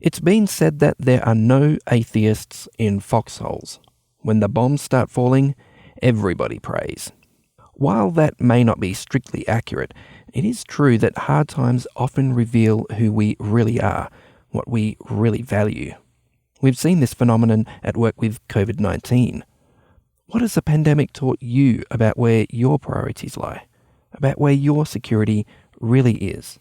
It's been said that there are no atheists in foxholes. When the bombs start falling, everybody prays. While that may not be strictly accurate, it is true that hard times often reveal who we really are, what we really value. We've seen this phenomenon at work with COVID-19. What has the pandemic taught you about where your priorities lie, about where your security really is?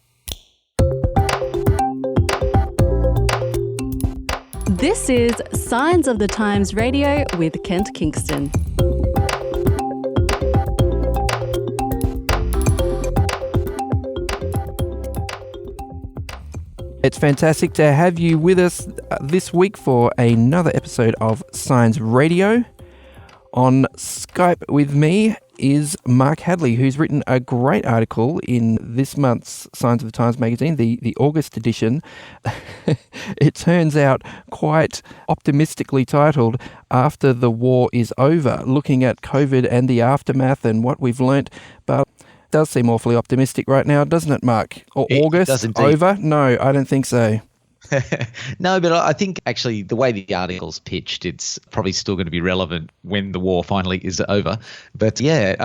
This is Signs of the Times Radio with Kent Kingston. It's fantastic to have you with us this week for another episode of Signs Radio. On Skype with me is Mark Hadley, who's written a great article in this month's Signs of the Times magazine, the August edition. It turns out quite optimistically titled, After the War is Over, looking at COVID and the aftermath and what we've learnt. But it does seem awfully optimistic right now, doesn't it, Mark? Or August over? No, I don't think so. No, but I think actually the way the article's pitched, it's probably still going to be relevant when the war finally is over. But yeah,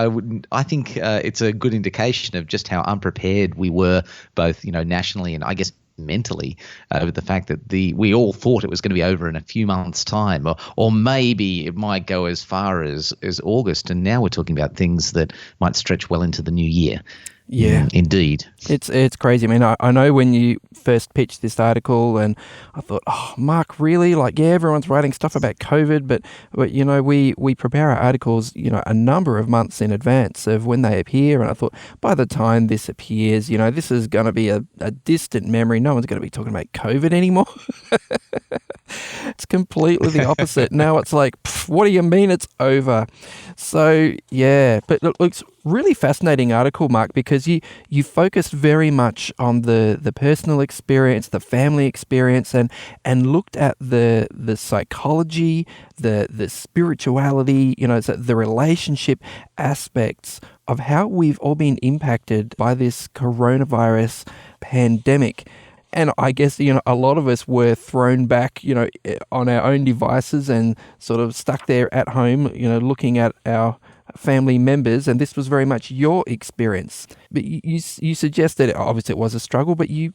I think it's a good indication of just how unprepared we were, both nationally and I guess mentally, with the fact that we all thought it was going to be over in a few months' time, or maybe it might go as far as August, and now we're talking about things that might stretch well into the new year. Yeah, indeed. It's crazy. I mean, I know when you first pitched this article, and I thought, oh, Mark, really? Like, yeah, everyone's writing stuff about COVID, but we prepare our articles, a number of months in advance of when they appear. And I thought, by the time this appears, this is going to be a distant memory. No one's going to be talking about COVID anymore. It's completely the opposite. Now it's like, what do you mean it's over? So, yeah, but it looks really fascinating article, Mark, because you focused very much on the personal experience, the family experience, and looked at the psychology, the spirituality, the relationship aspects of how we've all been impacted by this coronavirus pandemic. And I guess, a lot of us were thrown back, on our own devices and sort of stuck there at home, looking at our family members. And this was very much your experience. But you suggest that obviously it was a struggle, but you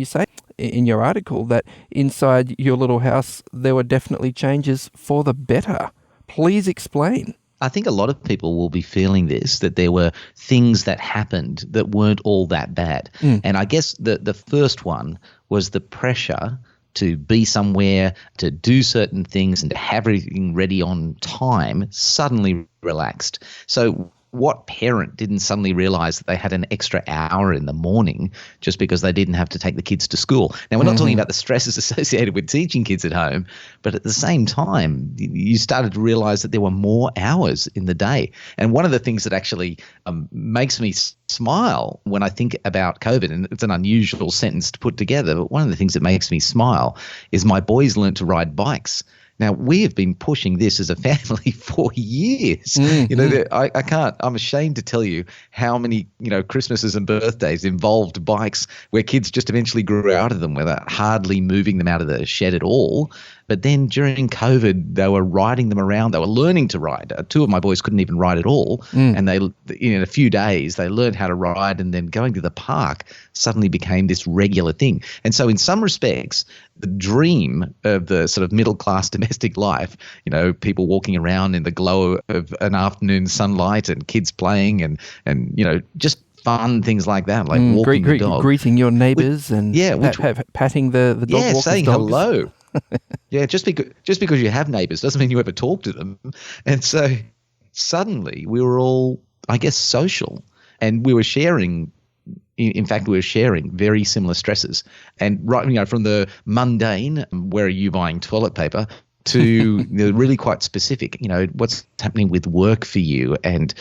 say in your article that inside your little house, there were definitely changes for the better. Please explain. I think a lot of people will be feeling this, that there were things that happened that weren't all that bad. And I guess the first one was the pressure to be somewhere, to do certain things and to have everything ready on time suddenly relaxed. So what parent didn't suddenly realize that they had an extra hour in the morning just because they didn't have to take the kids to school? Now, we're not talking about the stresses associated with teaching kids at home, but at the same time, you started to realize that there were more hours in the day. And one of the things that actually makes me smile when I think about COVID, and it's an unusual sentence to put together, but one of the things that makes me smile is my boys learned to ride bikes. Now, we have been pushing this as a family for years. I'm ashamed to tell you how many, Christmases and birthdays involved bikes where kids just eventually grew out of them without hardly moving them out of the shed at all. But then during COVID, they were riding them around. They were learning to ride. Two of my boys couldn't even ride at all. And they, in a few days, they learned how to ride, and then going to the park suddenly became this regular thing. And so in some respects, the dream of the sort of middle-class domestic life, people walking around in the glow of an afternoon sunlight and kids playing and just fun things like that, like walking the dog. Greeting your neighbours and patting the dog walker's dogs. Saying hello. Yeah, just because you have neighbours doesn't mean you ever talk to them. And so suddenly we were all, I guess, social, and we were sharing. In fact, we were sharing very similar stresses. And from the mundane, where are you buying toilet paper, to the really quite specific, what's happening with work for you, and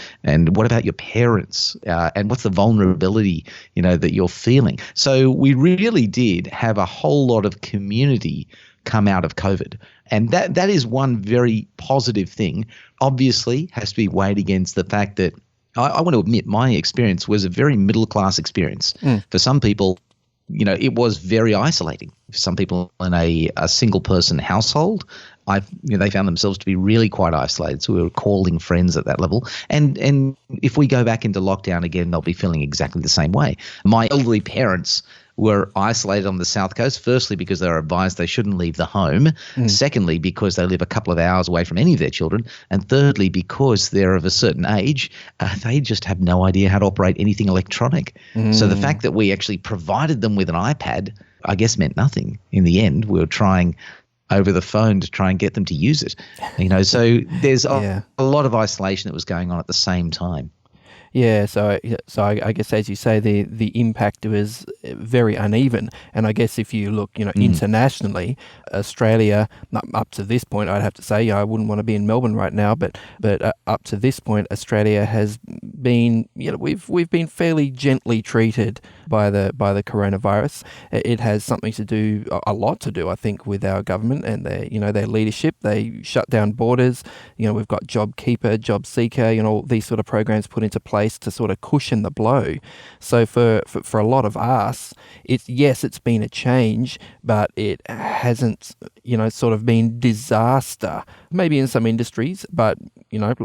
what about your parents, and what's the vulnerability, that you're feeling. So we really did have a whole lot of community come out of COVID. And that is one very positive thing. Obviously, has to be weighed against the fact that I want to admit my experience was a very middle-class experience. For some people, it was very isolating. Some people in a single person household, they found themselves to be really quite isolated. So we were calling friends at that level. And if we go back into lockdown again, they'll be feeling exactly the same way. My elderly parents were isolated on the South Coast, firstly because they were advised they shouldn't leave the home, secondly because they live a couple of hours away from any of their children, and thirdly because they're of a certain age, they just have no idea how to operate anything electronic. So the fact that we actually provided them with an iPad, I guess, meant nothing. In the end, we were trying over the phone to try and get them to use it. So there's a lot of isolation that was going on at the same time. Yeah, so I guess, as you say, the impact was very uneven. And I guess if you look, internationally, Australia, up to this point, I'd have to say, I wouldn't want to be in Melbourne right now, but up to this point, Australia has been, we've been fairly gently treated by the coronavirus. It has something to do, a lot to do, I think, with our government and their leadership. They shut down borders. We've got JobKeeper, JobSeeker, all these sort of programs put into place to sort of cushion the blow. So for a lot of us, it's been a change, but it hasn't, sort of been disaster. Maybe in some industries, but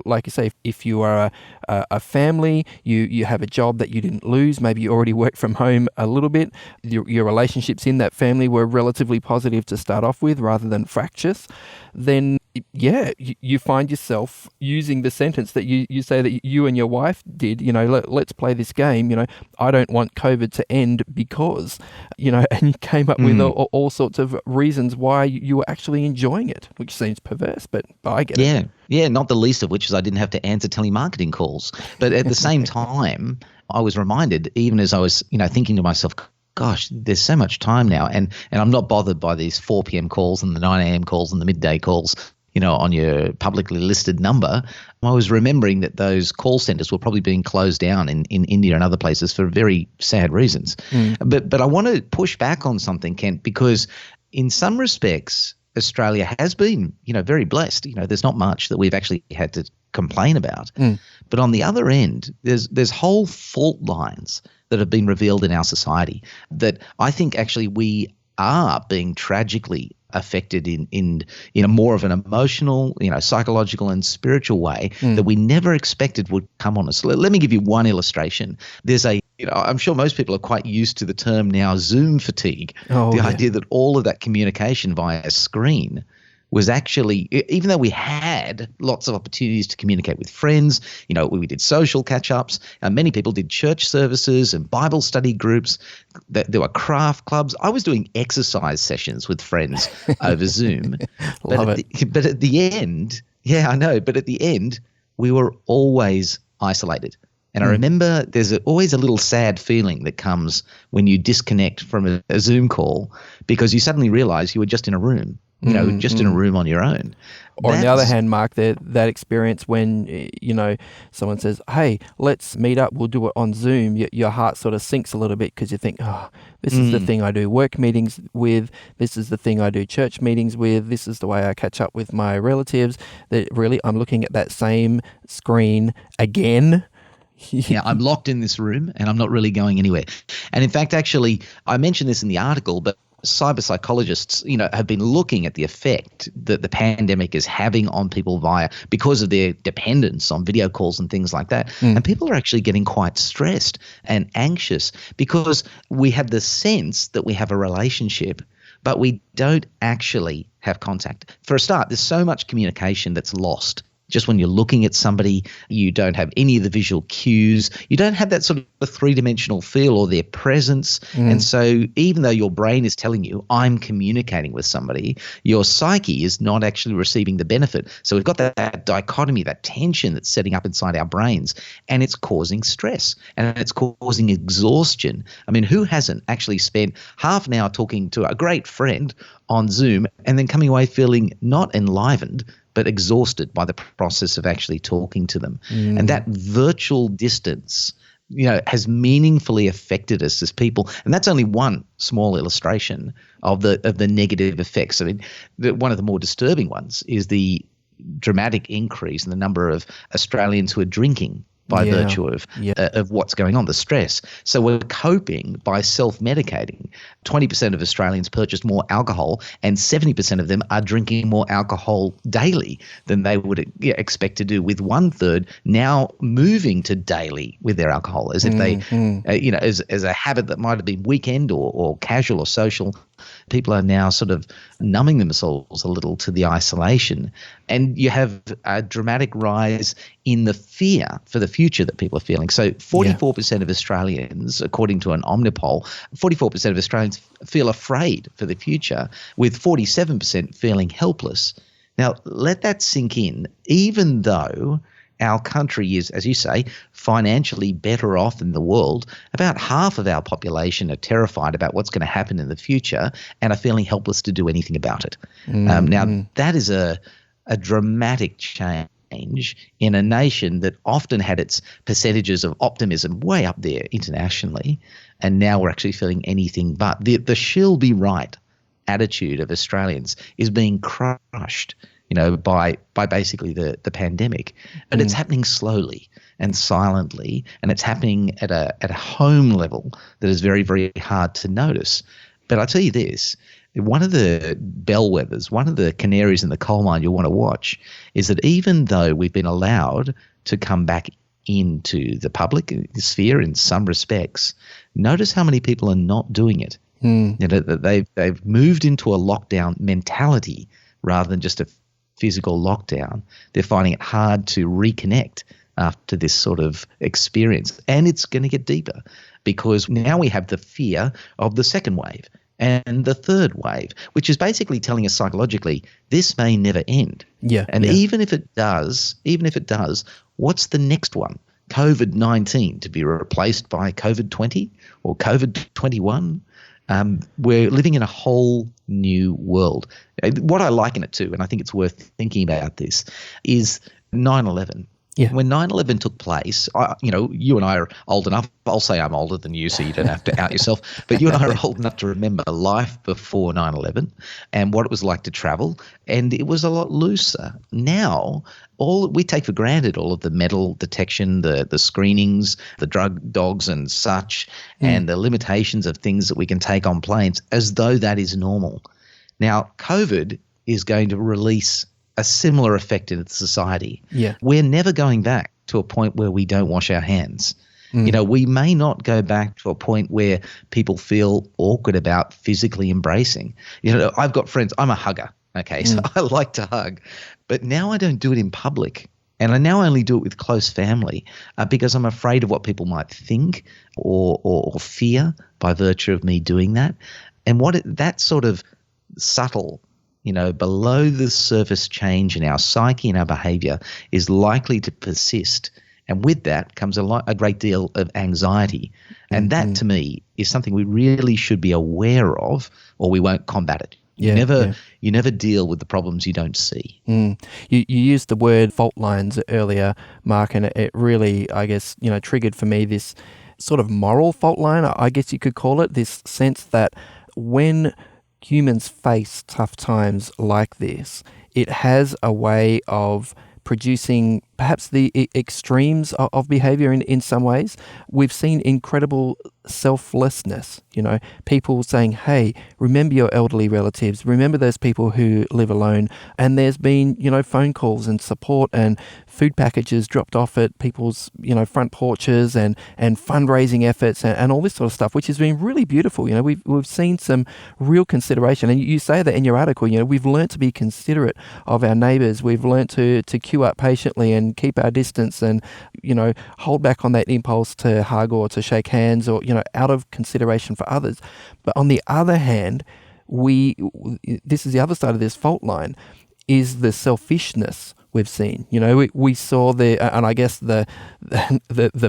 like you say, if you are a family, you have a job that you didn't lose, maybe you already work from home a little bit, your relationships in that family were relatively positive to start off with rather than fractious, then you find yourself using the sentence that you say that you and your wife did, let's play this game, I don't want COVID to end because, and you came up with all sorts of reasons why you were actually enjoying it, which seems perverse, but I get it. Yeah, not the least of which is I didn't have to answer telemarketing calls. But at the same time, I was reminded, even as I was, thinking to myself, gosh, there's so much time now, and I'm not bothered by these 4 p.m. calls and the 9 a.m. calls and the midday calls, on your publicly listed number. I was remembering that those call centers were probably being closed down in India and other places for very sad reasons. But I want to push back on something, Kent, because in some respects, Australia has been, very blessed. There's not much that we've actually had to complain about. But on the other end, there's whole fault lines that have been revealed in our society that I think actually we are being tragically affected in a more of an emotional, psychological and spiritual way that we never expected would come on us. Let me give you one illustration. There's I'm sure most people are quite used to the term now, Zoom fatigue. Idea that all of that communication via screen was actually, even though we had lots of opportunities to communicate with friends, we did social catch-ups, and many people did church services and Bible study groups. There were craft clubs. I was doing exercise sessions with friends over Zoom. But at the end, I know, but at the end, we were always isolated. And I remember there's always a little sad feeling that comes when you disconnect from a Zoom call because you suddenly realize you were just in a room. Just in a room on your own. Or on the other hand, Mark, that experience when, someone says, hey, let's meet up, we'll do it on Zoom, your heart sort of sinks a little bit because you think, this is the thing I do work meetings with, this is the thing I do church meetings with, this is the way I catch up with my relatives, that really I'm looking at that same screen again. I'm locked in this room and I'm not really going anywhere. And in fact, actually, I mentioned this in the article, but cyber psychologists, have been looking at the effect that the pandemic is having on people because of their dependence on video calls and things like that. And people are actually getting quite stressed and anxious because we have the sense that we have a relationship, but we don't actually have contact. For a start, there's so much communication that's lost. Just when you're looking at somebody, you don't have any of the visual cues. You don't have that sort of a three-dimensional feel or their presence. And so even though your brain is telling you, I'm communicating with somebody, your psyche is not actually receiving the benefit. So we've got that dichotomy, that tension that's setting up inside our brains, and it's causing stress and it's causing exhaustion. I mean, who hasn't actually spent half an hour talking to a great friend on Zoom and then coming away feeling not enlivened, but exhausted by the process of actually talking to them? And that virtual distance, has meaningfully affected us as people. And that's only one small illustration of the negative effects. I mean, one of the more disturbing ones is the dramatic increase in the number of Australians who are drinking by Yeah. virtue of what's going on, the stress. So we're coping by self-medicating. 20% of Australians purchase more alcohol, and 70% of them are drinking more alcohol daily than they would expect to do, with 1/3 now moving to daily with their alcohol, as if they, as a habit that might have been weekend or casual or social. People are now sort of numbing themselves a little to the isolation. And you have a dramatic rise in the fear for the future that people are feeling. So 44% of Australians, according to an Omnipol, 44% of Australians feel afraid for the future, with 47% feeling helpless. Now, let that sink in. Even though our country is, as you say, financially better off than the world, about half of our population are terrified about what's going to happen in the future and are feeling helpless to do anything about it. Now, that is a dramatic change in a nation that often had its percentages of optimism way up there internationally, and now we're actually feeling anything but. The she'll be right attitude of Australians is being crushed, by basically the pandemic. And it's happening slowly and silently, and it's happening at a home level that is very, very hard to notice. But I tell you this, one of the bellwethers, one of the canaries in the coal mine you'll want to watch is that even though we've been allowed to come back into the public sphere in some respects, notice how many people are not doing it. They've moved into a lockdown mentality rather than just a physical lockdown. They're finding it hard to reconnect after this sort of experience. And it's going to get deeper because now we have the fear of the second wave and the third wave, which is basically telling us psychologically this may never end. Even if it does, what's the next one? COVID-19 to be replaced by COVID-20 or COVID-21? We're living in a whole new world. What I liken it to, and I think it's worth thinking about this, is 9/11. When 9/11 took place, you and I are old enough. I'll say I'm older than you, so you don't have to out yourself. But you and I are old enough to remember life before 9/11 and what it was like to travel. And it was a lot looser. Now, we take for granted all of the metal detection, the screenings, the drug dogs and such, and the limitations of things that we can take on planes as though that is normal. Now, COVID is going to release a similar effect in society. We're never going back to a point where we don't wash our hands. We may not go back to a point where people feel awkward about physically embracing. I've got friends. I'm a hugger. Okay, so I like to hug, but now I don't do it in public. And I now only do it with close family because I'm afraid of what people might think or fear by virtue of me doing that. And that sort of subtle, below the surface change in our psyche and our behavior is likely to persist. And with that comes a great deal of anxiety. And that, to me, is something we really should be aware of, or we won't combat it. You never deal with the problems you don't see. You used the word fault lines earlier, Mark, and it really, I guess, triggered for me this sort of moral fault line, I guess you could call it, this sense that when humans face tough times like this, it has a way of producing perhaps the extremes of behavior in some ways. We've seen incredible selflessness, people saying, hey, remember your elderly relatives, remember those people who live alone. And there's been, phone calls and support and food packages dropped off at people's, front porches and fundraising efforts and all this sort of stuff, which has been really beautiful. We've seen some real consideration. And you say that in your article, we've learned to be considerate of our neighbours. We've learned to queue up patiently and keep our distance and, hold back on that impulse to hug or to shake hands or, out of consideration for others. But on the other hand, this is the other side of this fault line, is the selfishness we've seen. We saw and I guess the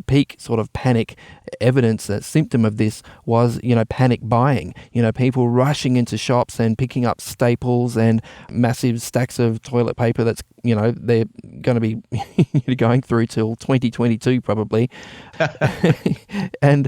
peak sort of panic evidence, a symptom of this was, panic buying. People rushing into shops and picking up staples and massive stacks of toilet paper that's, they're going to be going through till 2022 probably. And,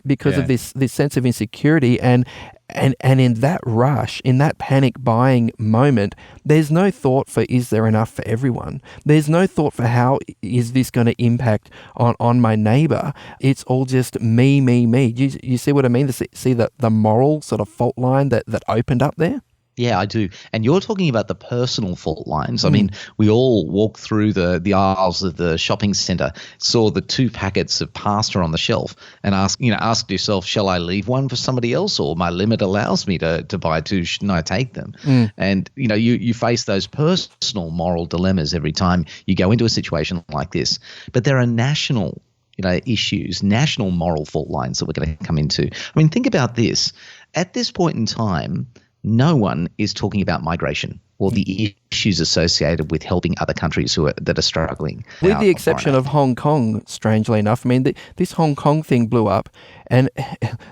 because of this sense of insecurity and And in that rush, in that panic buying moment, there's no thought for, is there enough for everyone? There's no thought for, how is this going to impact on my neighbor? It's all just me, me, me. You see what I mean? See the moral sort of fault line that opened up there? Yeah, I do. And you're talking about the personal fault lines. I mean, we all walked through the aisles of the shopping centre, saw the 2 packets of pasta on the shelf, and asked yourself, shall I leave one for somebody else, or my limit allows me to buy 2? Shouldn't I take them? And you face those personal moral dilemmas every time you go into a situation like this. But there are national issues, national moral fault lines that we're going to come into. I mean, think about this. At this point in time, no one is talking about migration or the issues associated with helping other countries that are struggling. With the exception of Hong Kong, strangely enough. I mean, this Hong Kong thing blew up, and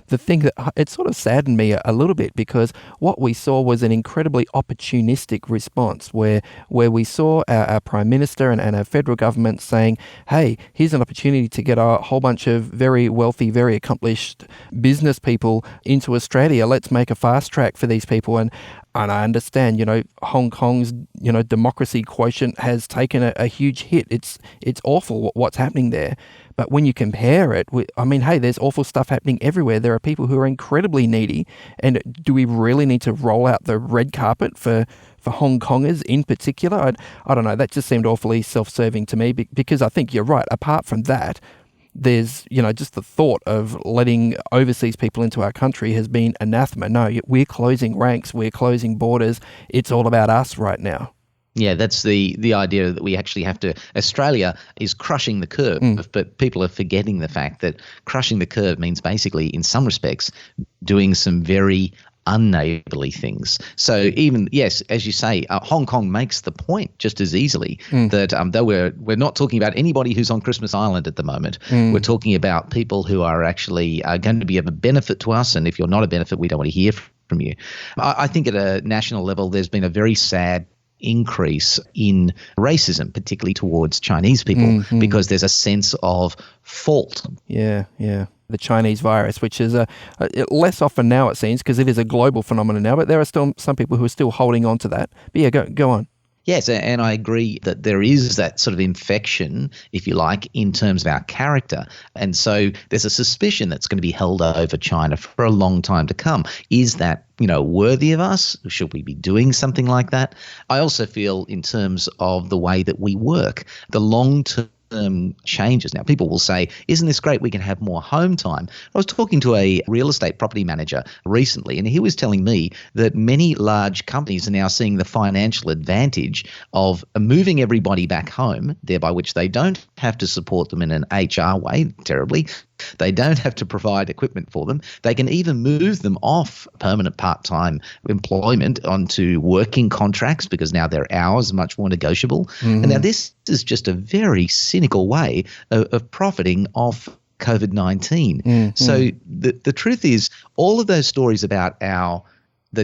the thing that it sort of saddened me a little bit, because what we saw was an incredibly opportunistic response where we saw our Prime Minister and our federal government saying, hey, here's an opportunity to get a whole bunch of very wealthy, very accomplished business people into Australia. Let's make a fast track for these people. And I understand, Hong Kong's, democracy quotient has taken a huge hit. It's awful what's happening there. But when you compare it with, hey, there's awful stuff happening everywhere. There are people who are incredibly needy. And do we really need to roll out the red carpet for Hong Kongers in particular? I don't know. That just seemed awfully self-serving to me, because I think you're right. Apart from that, there's, just the thought of letting overseas people into our country has been anathema. No, we're closing ranks, we're closing borders. It's all about us right now. Yeah, that's the idea that we actually have to – Australia is crushing the curve, but people are forgetting the fact that crushing the curve means basically, in some respects, doing some very unneighbourly things. So even, yes, as you say, Hong Kong makes the point just as easily that though we're not talking about anybody who's on Christmas Island at the moment. We're talking about people who are actually going to be of a benefit to us, and if you're not a benefit, we don't want to hear from you. I think at a national level, there's been a very sad increase in racism, particularly towards Chinese people, because there's a sense of fault. Yeah. The Chinese virus, which is less often now, it seems, because it is a global phenomenon now, but there are still some people who are still holding on to that. But yeah, go on. Yes, and I agree that there is that sort of infection, if you like, in terms of our character. And so there's a suspicion that's going to be held over China for a long time to come. Is that, worthy of us? Should we be doing something like that? I also feel in terms of the way that we work, the long-term changes. Now, people will say, isn't this great? We can have more home time. I was talking to a real estate property manager recently, and he was telling me that many large companies are now seeing the financial advantage of moving everybody back home, thereby which they don't have to support them in an HR way, terribly. They don't have to provide equipment for them. They can even move them off permanent part-time employment onto working contracts, because now their hours are much more negotiable. And now this is just a very cynical way of profiting off COVID-19. So the truth is, all of those stories about the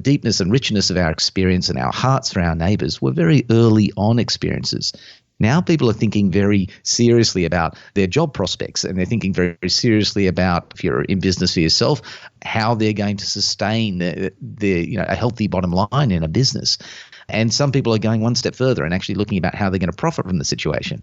deepness and richness of our experience and our hearts for our neighbours were very early on experiences. Now people are thinking very seriously about their job prospects, and they're thinking very, very seriously about, if you're in business for yourself, how they're going to sustain a healthy bottom line in a business. And some people are going one step further and actually looking about how they're going to profit from the situation.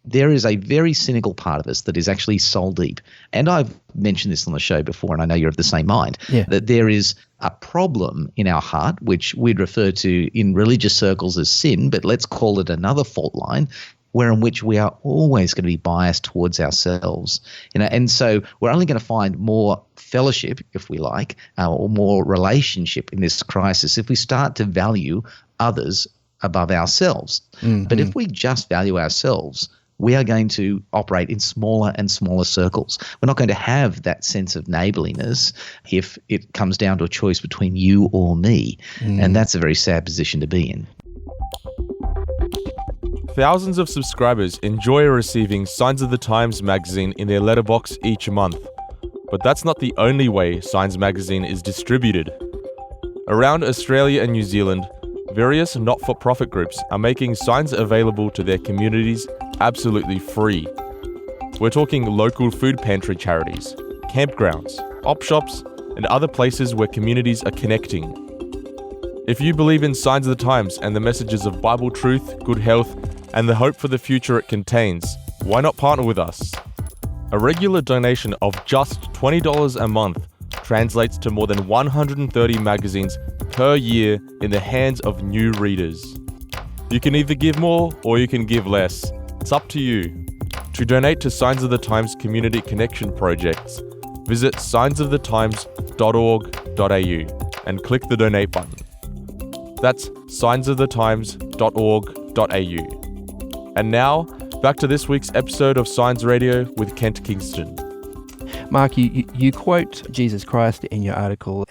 There is a very cynical part of us that is actually soul deep. And I've mentioned this on the show before, and I know you're of the same mind, that there is a problem in our heart, which we'd refer to in religious circles as sin, but let's call it another fault line, in which we are always going to be biased towards ourselves. And so we're only going to find more fellowship, if we like, or more relationship in this crisis if we start to value others above ourselves. But if we just value ourselves, we are going to operate in smaller and smaller circles. We're not going to have that sense of neighbourliness if it comes down to a choice between you or me. And that's a very sad position to be in. Thousands of subscribers enjoy receiving Signs of the Times magazine in their letterbox each month. But that's not the only way Signs magazine is distributed. Around Australia and New Zealand, various not-for-profit groups are making Signs available to their communities absolutely free. We're talking local food pantry charities, campgrounds, op shops, and other places where communities are connecting. If you believe in Signs of the Times and the messages of Bible truth, good health, and the hope for the future it contains, why not partner with us? A regular donation of just $20 a month translates to more than 130 magazines per year in the hands of new readers. You can either give more or you can give less. It's up to you. To donate to Signs of the Times Community Connection projects, visit signsofthetimes.org.au and click the donate button. That's signsofthetimes.org.au. And now, back to this week's episode of Signs Radio with Kent Kingston. Mark, you quote Jesus Christ in your article.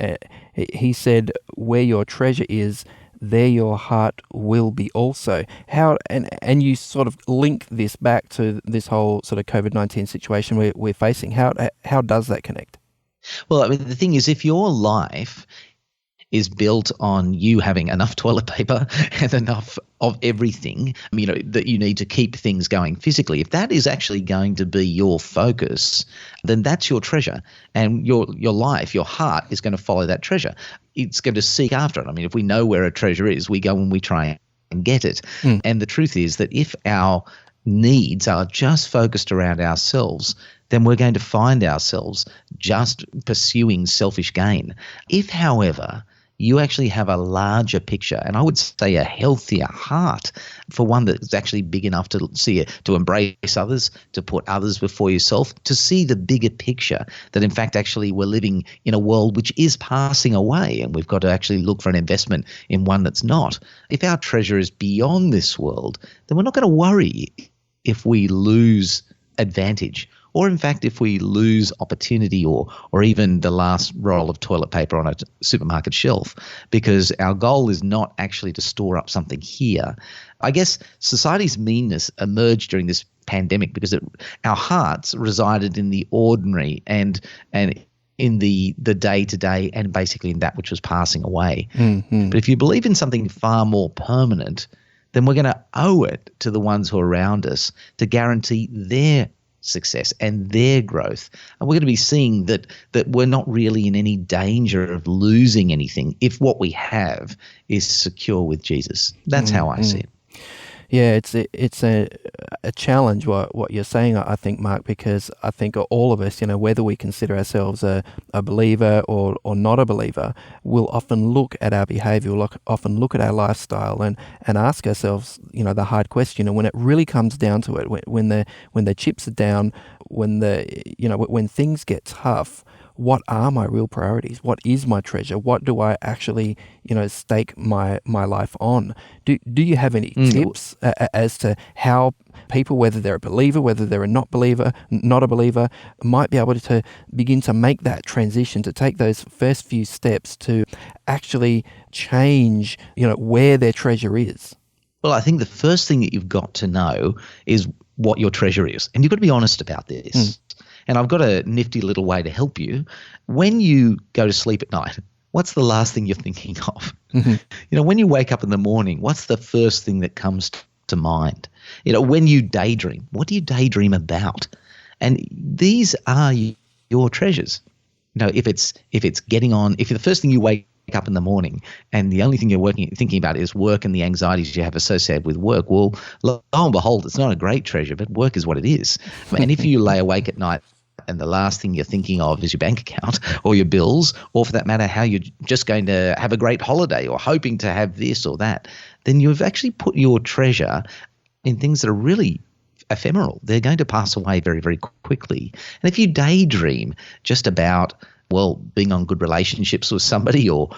He said, "Where your treasure is, there your heart will be also." How and you sort of link this back to this whole sort of COVID-19 situation we're facing. How does that connect? Well, I mean, the thing is, if your life is built on you having enough toilet paper and enough of everything, that you need to keep things going physically, if that is actually going to be your focus, then that's your treasure. And your life, your heart is going to follow that treasure. It's going to seek after it. I mean, if we know where a treasure is, we go and we try and get it. And the truth is that if our needs are just focused around ourselves, then we're going to find ourselves just pursuing selfish gain. If, however, you actually have a larger picture, and I would say a healthier heart, for one that's actually big enough to see it, to embrace others, to put others before yourself, to see the bigger picture that in fact actually we're living in a world which is passing away and we've got to actually look for an investment in one that's not. If our treasure is beyond this world, then we're not going to worry if we lose advantage, or in fact if we lose opportunity or even the last roll of toilet paper on a supermarket shelf, because our goal is not actually to store up something here. I guess society's meanness emerged during this pandemic because our hearts resided in the ordinary and in the day-to-day and basically in that which was passing away. But if you believe in something far more permanent, then we're going to owe it to the ones who are around us to guarantee their success and their growth. And we're going to be seeing that we're not really in any danger of losing anything if what we have is secure with Jesus. That's how I see it. Yeah, it's a challenge what you're saying, I think, Mark, because I think all of us, whether we consider ourselves a believer or not a believer, will often look at our behavior, often look at our lifestyle and ask ourselves, the hard question. And when it really comes down to it, when the chips are down, when things get tough, what are my real priorities? What is my treasure? What do I actually, stake my life on? Do you have any tips as to how people, whether they're a believer, whether they're not a believer, might be able to begin to make that transition, to take those first few steps to actually change, where their treasure is? Well, I think the first thing that you've got to know is what your treasure is. And you've got to be honest about this. And I've got a nifty little way to help you. When you go to sleep at night, what's the last thing you're thinking of? When you wake up in the morning, what's the first thing that comes to mind? When you daydream, what do you daydream about? And these are your treasures. If the first thing you wake up in the morning and the only thing you're thinking about is work and the anxieties you have associated with work, well, lo and behold, it's not a great treasure, but work is what it is. And if you lay awake at night and the last thing you're thinking of is your bank account or your bills, or for that matter, how you're just going to have a great holiday or hoping to have this or that, then you've actually put your treasure in things that are really ephemeral. They're going to pass away very, very quickly. And if you daydream just about, being on good relationships with somebody or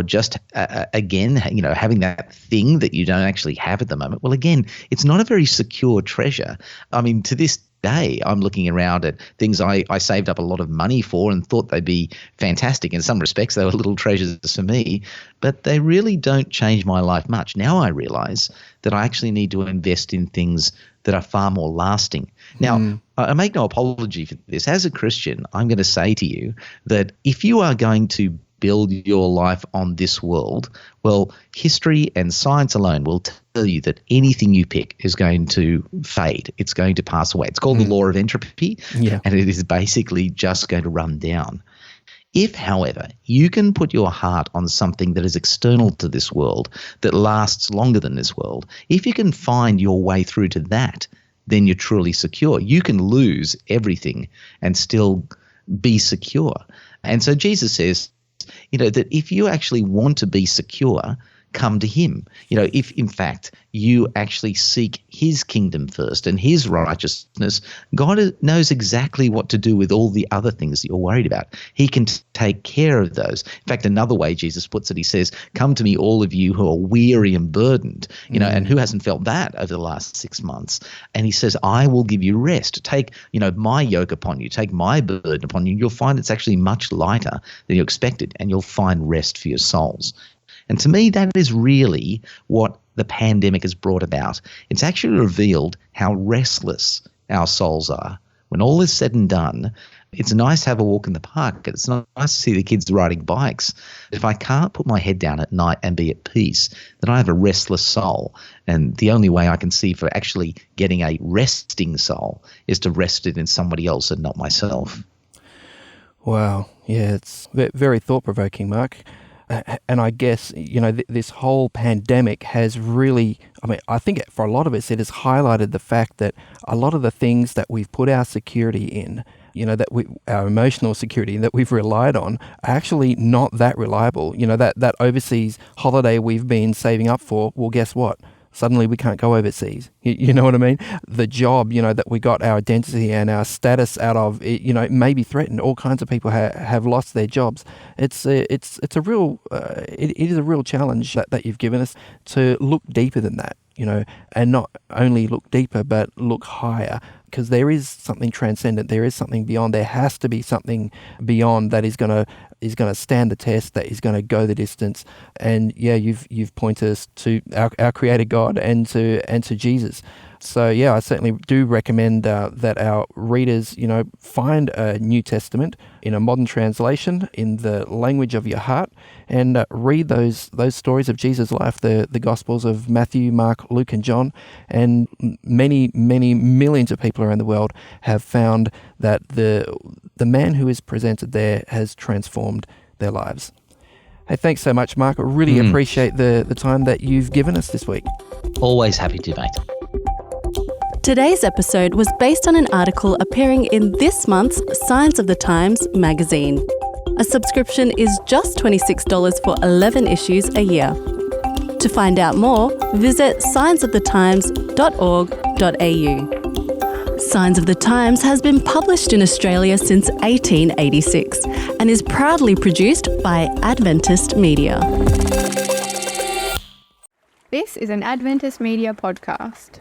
just, again, having that thing that you don't actually have at the moment, well, again, it's not a very secure treasure. I mean, to this day, I'm looking around at things I saved up a lot of money for and thought they'd be fantastic. In some respects, they were little treasures for me, but they really don't change my life much. Now I realize that I actually need to invest in things that are far more lasting. Now, I make no apology for this. As a Christian, I'm going to say to you that if you are going to build your life on this world, well, history and science alone will tell you that anything you pick is going to fade. It's going to pass away. It's called the law of entropy, and it is basically just going to run down. If, however, you can put your heart on something that is external to this world, that lasts longer than this world, if you can find your way through to that, then you're truly secure. You can lose everything and still be secure. And so Jesus says, that if you actually want to be secure, come to him. If in fact you actually seek his kingdom first and his righteousness, God knows exactly what to do with all the other things that you're worried about. He can take care of those. In fact, another way Jesus puts it, he says, come to me, all of you who are weary and burdened, and who hasn't felt that over the last 6 months? And he says, I will give you rest. Take, my yoke upon you, take my burden upon you. You'll find it's actually much lighter than you expected, and you'll find rest for your souls. And to me, that is really what the pandemic has brought about. It's actually revealed how restless our souls are. When all is said and done, it's nice to have a walk in the park. It's nice to see the kids riding bikes. If I can't put my head down at night and be at peace, then I have a restless soul. And the only way I can see for actually getting a resting soul is to rest it in somebody else and not myself. Wow. Yeah, it's very thought-provoking, Mark. And I guess, this whole pandemic has really, I think for a lot of us, it has highlighted the fact that a lot of the things that we've put our security in, our emotional security that we've relied on, are actually not that reliable. That overseas holiday we've been saving up for, well, guess what? Suddenly we can't go overseas. You know what I mean? The job, that we got our identity and our status out of, may be threatened. All kinds of people have lost their jobs. It's a real, it is a real challenge that you've given us to look deeper than that, and not only look deeper, but look higher. Because there is something transcendent. There is something beyond. There has to be something beyond that is going to stand the test, that is going to go the distance. And yeah, you've pointed us to our Creator God and to Jesus. So yeah, I certainly do recommend that our readers, find a New Testament in a modern translation in the language of your heart, and read those stories of Jesus' life, the Gospels of Matthew, Mark, Luke, and John. And many millions of people around the world have found that the man who is presented there has transformed their lives. Hey, thanks so much, Mark. I really appreciate the time that you've given us this week. Always happy to, mate. Today's episode was based on an article appearing in this month's Signs of the Times magazine. A subscription is just $26 for 11 issues a year. To find out more, visit signsofthetimes.org.au. Signs of the Times has been published in Australia since 1886 and is proudly produced by Adventist Media. This is an Adventist Media podcast.